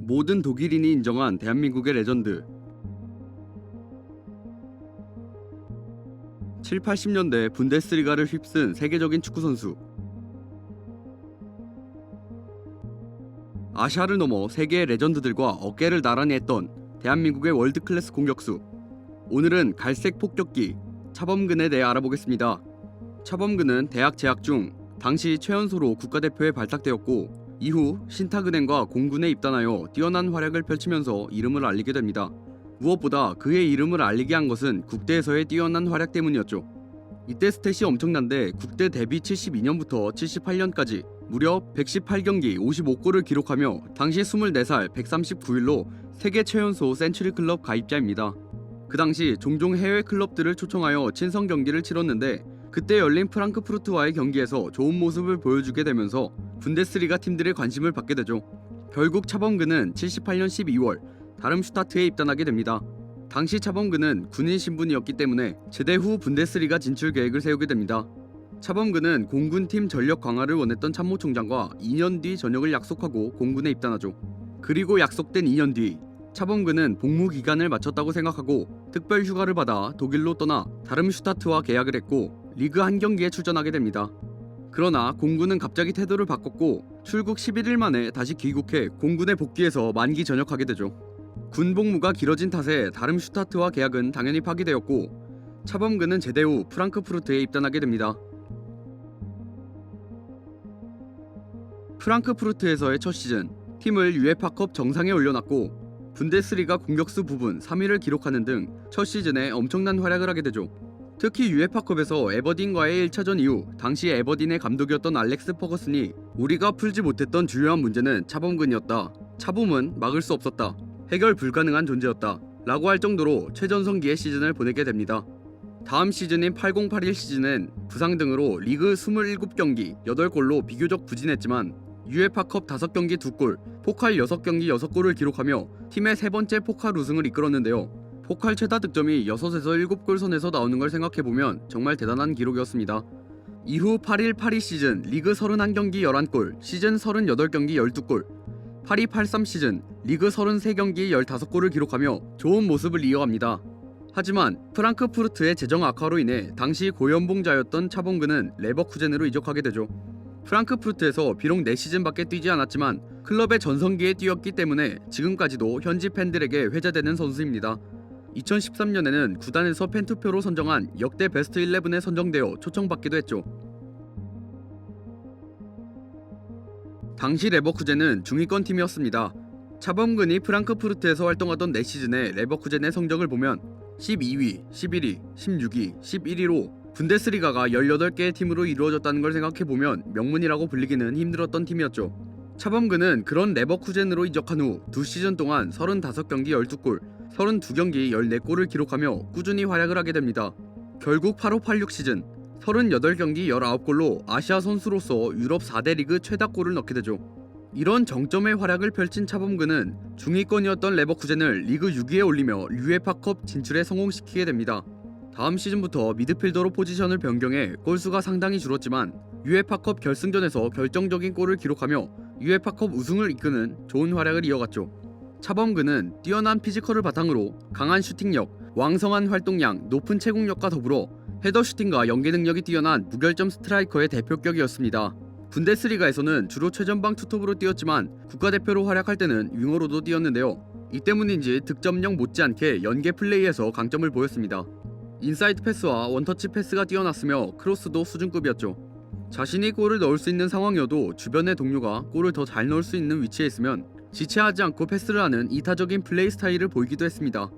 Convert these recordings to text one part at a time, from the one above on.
모든 독일인이 인정한 대한민국의 레전드. 7, 80년대 분데스리가를 휩쓴 세계적인 축구선수. 아시아를 넘어 세계의 레전드들과 어깨를 나란히 했던 대한민국의 월드클래스 공격수. 오늘은 갈색 폭격기 차범근에 대해 알아보겠습니다. 차범근은 대학 재학 중 당시 최연소로 국가대표에 발탁되었고 이후 신탁은행과 공군에 입단하여 뛰어난 활약을 펼치면서 이름을 알리게 됩니다. 무엇보다 그의 이름을 알리게 한 것은 국대에서의 뛰어난 활약 때문이었죠. 이때 스탯이 엄청난데 국대 데뷔 72년부터 78년까지 무려 118경기 55골을 기록하며 당시 24살 139일로 세계 최연소 센츄리 클럽 가입자입니다. 그 당시 종종 해외 클럽들을 초청하여 친선 경기를 치렀는데 그때 열린 프랑크푸르트와의 경기에서 좋은 모습을 보여주게 되면서 분데스리가 팀들의 관심을 받게 되죠. 결국 차범근은 78년 12월 다름슈타트에 입단하게 됩니다. 당시 차범근은 군인 신분이었기 때문에 제대 후 분데스리가 진출 계획을 세우게 됩니다. 차범근은 공군팀 전력 강화를 원했던 참모총장과 2년 뒤 전역을 약속하고 공군에 입단하죠. 그리고 약속된 2년 뒤 차범근은 복무 기간을 마쳤다고 생각하고 특별 휴가를 받아 독일로 떠나 다름슈타트와 계약을 했고 리그 한 경기에 출전하게 됩니다. 그러나 공군은 갑자기 태도를 바꿨고 출국 11일 만에 다시 귀국해 공군에 복귀해서 만기 전역하게 되죠. 군 복무가 길어진 탓에 다름슈타트와 계약은 당연히 파기되었고 차범근은 제대 후 프랑크푸르트에 입단하게 됩니다. 프랑크푸르트에서의 첫 시즌 팀을 유에파컵 정상에 올려놨고 분데스리가 공격수 부분 3위를 기록하는 등 첫 시즌에 엄청난 활약을 하게 되죠. 특히 유에파컵에서 에버딘과의 1차전 이후 당시 에버딘의 감독이었던 알렉스 퍼거슨이 우리가 풀지 못했던 주요한 문제는 차범근이었다. 차범은 막을 수 없었다. 해결 불가능한 존재였다. 라고 할 정도로 최전성기의 시즌을 보내게 됩니다. 다음 시즌인 80-81 시즌은 부상 등으로 리그 27경기 8골로 비교적 부진했지만 유에파컵 5경기 2골, 포칼 6경기 6골을 기록하며 팀의 세 번째 포칼 우승을 이끌었는데요. 포칼 최다 득점이 6에서 7골 선에서 나오는 걸 생각해보면 정말 대단한 기록이었습니다. 이후 81-82 시즌 리그 31경기 11골, 시즌 38경기 12골, 82-83 시즌 리그 33경기 15골을 기록하며 좋은 모습을 이어갑니다. 하지만 프랑크푸르트의 재정 악화로 인해 당시 고연봉자였던 차범근은 레버쿠젠으로 이적하게 되죠. 프랑크푸르트에서 비록 4시즌밖에 뛰지 않았지만 클럽의 전성기에 뛰었기 때문에 지금까지도 현지 팬들에게 회자되는 선수입니다. 2013년에는 구단에서 팬투표로 선정한 역대 베스트 11에 선정되어 초청받기도 했죠. 당시 레버쿠젠은 중위권 팀이었습니다. 차범근이 프랑크푸르트에서 활동하던 4시즌의 레버쿠젠의 성적을 보면 12위, 11위, 16위, 11위로 분데스리가가 18개의 팀으로 이루어졌다는 걸 생각해보면 명문이라고 불리기는 힘들었던 팀이었죠. 차범근은 그런 레버쿠젠으로 이적한 후 2시즌 동안 35경기 12골, 32경기 14골을 기록하며 꾸준히 활약을 하게 됩니다. 결국 85-86 시즌 38경기 19골로 아시아 선수로서 유럽 4대 리그 최다 골을 넣게 되죠. 이런 정점의 활약을 펼친 차범근은 중위권이었던 레버쿠젠을 리그 6위에 올리며 유에파컵 진출에 성공시키게 됩니다. 다음 시즌부터 미드필더로 포지션을 변경해 골수가 상당히 줄었지만 유에파컵 결승전에서 결정적인 골을 기록하며 유에파컵 우승을 이끄는 좋은 활약을 이어갔죠. 차범근은 뛰어난 피지컬을 바탕으로 강한 슈팅력, 왕성한 활동량, 높은 체국력과 더불어 헤더 슈팅과 연계 능력이 뛰어난 무결점 스트라이커의 대표격이었습니다. 분데스리가에서는 주로 최전방 투톱으로 뛰었지만 국가대표로 활약할 때는 윙어로도 뛰었는데요. 이 때문인지 득점력 못지않게 연계 플레이에서 강점을 보였습니다. 인사이드 패스와 원터치 패스가 뛰어났으며 크로스도 수준급이었죠. 자신이 골을 넣을 수 있는 상황이어도 주변의 동료가 골을 더 잘 넣을 수 있는 위치에 있으면 지체하지 않고 패스를 하는 이타적인 플레이 스타일을 보이기도 했습니다.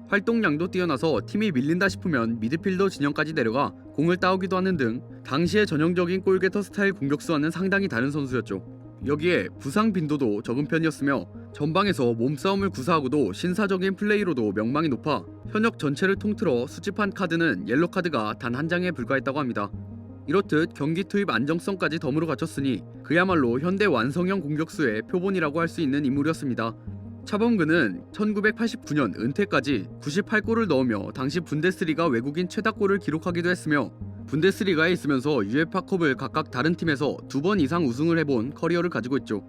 활동량도 뛰어나서 팀이 밀린다 싶으면 미드필더 진영까지 내려가 공을 따오기도 하는 등 당시의 전형적인 골게터 스타일 공격수와는 상당히 다른 선수였죠. 여기에 부상 빈도도 적은 편이었으며 전방에서 몸싸움을 구사하고도 신사적인 플레이로도 명망이 높아 현역 전체를 통틀어 수집한 카드는 옐로카드가 단 한 장에 불과했다고 합니다. 이렇듯 경기 투입 안정성까지 덤으로 갖췄으니 그야말로 현대 완성형 공격수의 표본이라고 할 수 있는 인물이었습니다. 차범근은 1989년 은퇴까지 98골을 넣으며 당시 분데스리가 외국인 최다골을 기록하기도 했으며 분데스리가에 있으면서 유에파컵을 각각 다른 팀에서 2번 이상 우승을 해본 커리어를 가지고 있죠.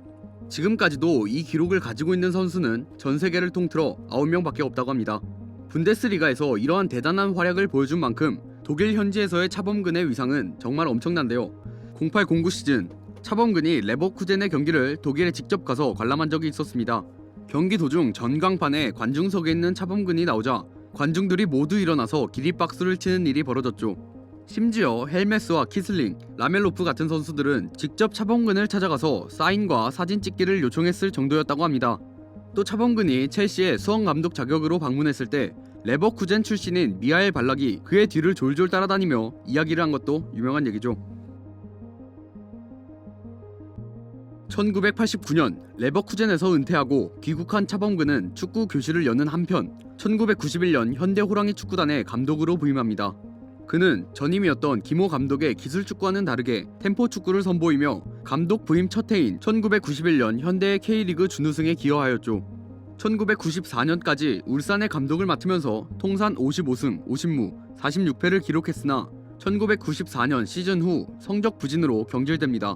지금까지도 이 기록을 가지고 있는 선수는 전 세계를 통틀어 9명밖에 없다고 합니다. 분데스리가에서 이러한 대단한 활약을 보여준 만큼 독일 현지에서의 차범근의 위상은 정말 엄청난데요. 0809 시즌 차범근이 레버쿠젠의 경기를 독일에 직접 가서 관람한 적이 있었습니다. 경기 도중 전광판에 관중석에 있는 차범근이 나오자 관중들이 모두 일어나서 기립박수를 치는 일이 벌어졌죠. 심지어 헬메스와 키슬링, 라멜로프 같은 선수들은 직접 차범근을 찾아가서 사인과 사진 찍기를 요청했을 정도였다고 합니다. 또 차범근이 첼시의 수원 감독 자격으로 방문했을 때 레버쿠젠 출신인 미하엘 발락이 그의 뒤를 졸졸 따라다니며 이야기를 한 것도 유명한 얘기죠. 1989년 레버쿠젠에서 은퇴하고 귀국한 차범근은 축구 교실을 여는 한편 1991년 현대 호랑이 축구단의 감독으로 부임합니다. 그는 전임이었던 김호 감독의 기술 축구와는 다르게 템포 축구를 선보이며 감독 부임 첫 해인 1991년 현대의 K리그 준우승에 기여하였죠. 1994년까지 울산의 감독을 맡으면서 통산 55승 50무 46패를 기록했으나 1994년 시즌 후 성적 부진으로 경질됩니다.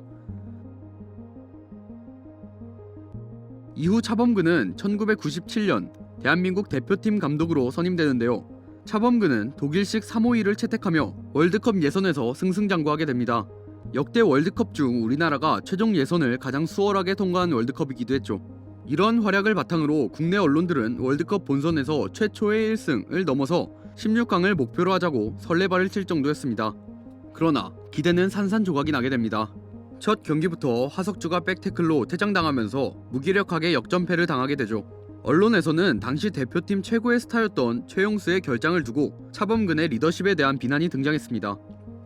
이후 차범근은 1997년 대한민국 대표팀 감독으로 선임되는데요. 차범근은 독일식 352를 채택하며 월드컵 예선에서 승승장구하게 됩니다. 역대 월드컵 중 우리나라가 최종 예선을 가장 수월하게 통과한 월드컵이기도 했죠. 이런 활약을 바탕으로 국내 언론들은 월드컵 본선에서 최초의 1승을 넘어서 16강을 목표로 하자고 설레발을 칠 정도였습니다. 그러나 기대는 산산조각이 나게 됩니다. 첫 경기부터 하석주가 백태클로 퇴장당하면서 무기력하게 역전패를 당하게 되죠. 언론에서는 당시 대표팀 최고의 스타였던 최용수의 결장을 두고 차범근의 리더십에 대한 비난이 등장했습니다.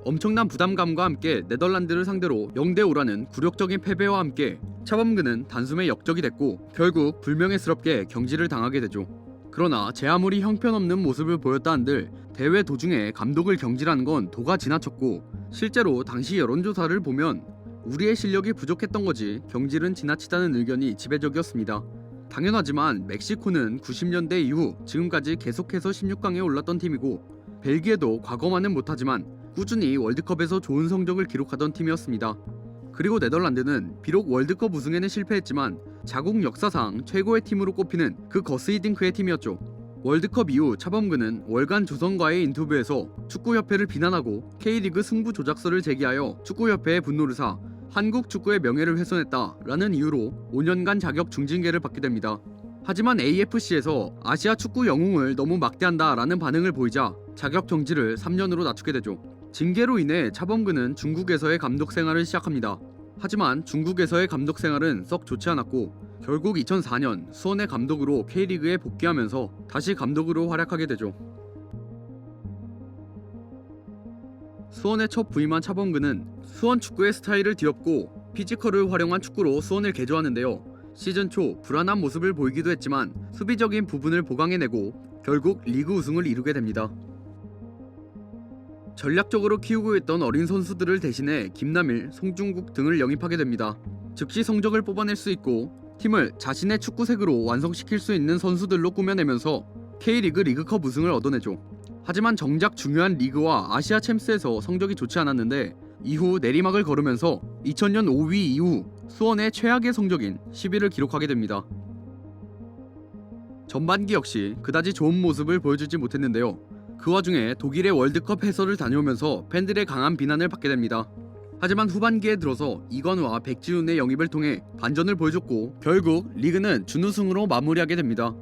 엄청난 부담감과 함께 네덜란드를 상대로 0대5라는 굴욕적인 패배와 함께 차범근은 단숨에 역적이 됐고 결국 불명예스럽게 경질을 당하게 되죠. 그러나 제 아무리 형편없는 모습을 보였다 한들 대회 도중에 감독을 경질하는 건 도가 지나쳤고 실제로 당시 여론조사를 보면 우리의 실력이 부족했던 거지 경질은 지나치다는 의견이 지배적이었습니다. 당연하지만 멕시코는 90년대 이후 지금까지 계속해서 16강에 올랐던 팀이고 벨기에도 과거만은 못하지만 꾸준히 월드컵에서 좋은 성적을 기록하던 팀이었습니다. 그리고 네덜란드는 비록 월드컵 우승에는 실패했지만 자국 역사상 최고의 팀으로 꼽히는 그 거스히딩크의 팀이었죠. 월드컵 이후 차범근은 월간 조선과의 인터뷰에서 축구협회를 비난하고 K리그 승부 조작설을 제기하여 축구협회의 분노를 사 한국 축구의 명예를 훼손했다라는 이유로 5년간 자격 중징계를 받게 됩니다. 하지만 AFC에서 아시아 축구 영웅을 너무 막대한다라는 반응을 보이자 자격 정지를 3년으로 낮추게 되죠. 징계로 인해 차범근은 중국에서의 감독 생활을 시작합니다. 하지만 중국에서의 감독 생활은 썩 좋지 않았고 결국 2004년 수원의 감독으로 K리그에 복귀하면서 다시 감독으로 활약하게 되죠. 수원에 첫 부임한 차범근은 수원 축구의 스타일을 뒤엎고 피지컬을 활용한 축구로 수원을 개조하는데요. 시즌 초 불안한 모습을 보이기도 했지만 수비적인 부분을 보강해내고 결국 리그 우승을 이루게 됩니다. 전략적으로 키우고 있던 어린 선수들을 대신해 김남일, 송중국 등을 영입하게 됩니다. 즉시 성적을 뽑아낼 수 있고 팀을 자신의 축구색으로 완성시킬 수 있는 선수들로 꾸며내면서 K리그 리그컵 우승을 얻어내죠. 하지만 정작 중요한 리그와 아시아 챔스에서 성적이 좋지 않았는데 이후 내리막을 걸으면서 2000년 5위 이후 수원의 최악의 성적인 10위를 기록하게 됩니다. 전반기 역시 그다지 좋은 모습을 보여주지 못했는데요. 그 와중에 독일의 월드컵 해설을 다녀오면서 팬들의 강한 비난을 받게 됩니다. 하지만 후반기에 들어서 이건우와 백지훈의 영입을 통해 반전을 보여줬고 결국 리그는 준우승으로 마무리하게 됩니다.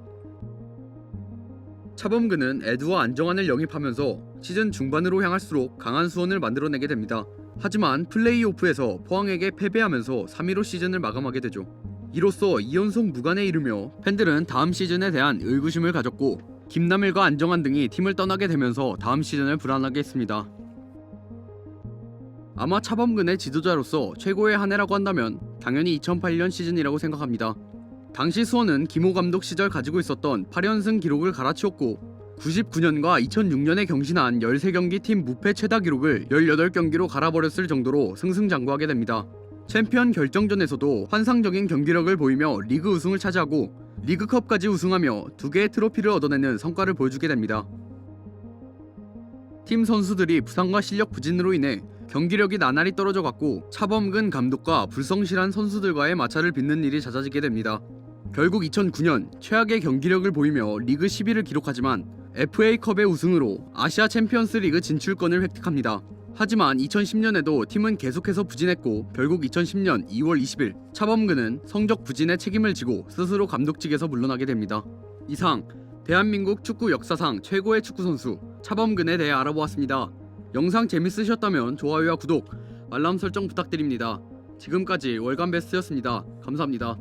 차범근은 에두와 안정환을 영입하면서 시즌 중반으로 향할수록 강한 수원을 만들어내게 됩니다. 하지만 플레이오프에서 포항에게 패배하면서 3위로 시즌을 마감하게 되죠. 이로써 2연속 무관에 이르며 팬들은 다음 시즌에 대한 의구심을 가졌고 김남일과 안정환 등이 팀을 떠나게 되면서 다음 시즌을 불안하게 했습니다. 아마 차범근의 지도자로서 최고의 한 해라고 한다면 당연히 2008년 시즌이라고 생각합니다. 당시 수원은 김호 감독 시절 가지고 있었던 8연승 기록을 갈아치웠고 99년과 2006년에 경신한 13경기 팀 무패 최다 기록을 18경기로 갈아버렸을 정도로 승승장구하게 됩니다. 챔피언 결정전에서도 환상적인 경기력을 보이며 리그 우승을 차지하고 리그컵까지 우승하며 2개의 트로피를 얻어내는 성과를 보여주게 됩니다. 팀 선수들이 부상과 실력 부진으로 인해 경기력이 나날이 떨어져갔고 차범근 감독과 불성실한 선수들과의 마찰을 빚는 일이 잦아지게 됩니다. 결국 2009년 최악의 경기력을 보이며 리그 10위를 기록하지만 FA컵의 우승으로 아시아 챔피언스 리그 진출권을 획득합니다. 하지만 2010년에도 팀은 계속해서 부진했고 결국 2010년 2월 20일 차범근은 성적 부진의 책임을 지고 스스로 감독직에서 물러나게 됩니다. 이상 대한민국 축구 역사상 최고의 축구 선수 차범근에 대해 알아보았습니다. 영상 재밌으셨다면 좋아요와 구독, 알람 설정 부탁드립니다. 지금까지 월간베스트였습니다. 감사합니다.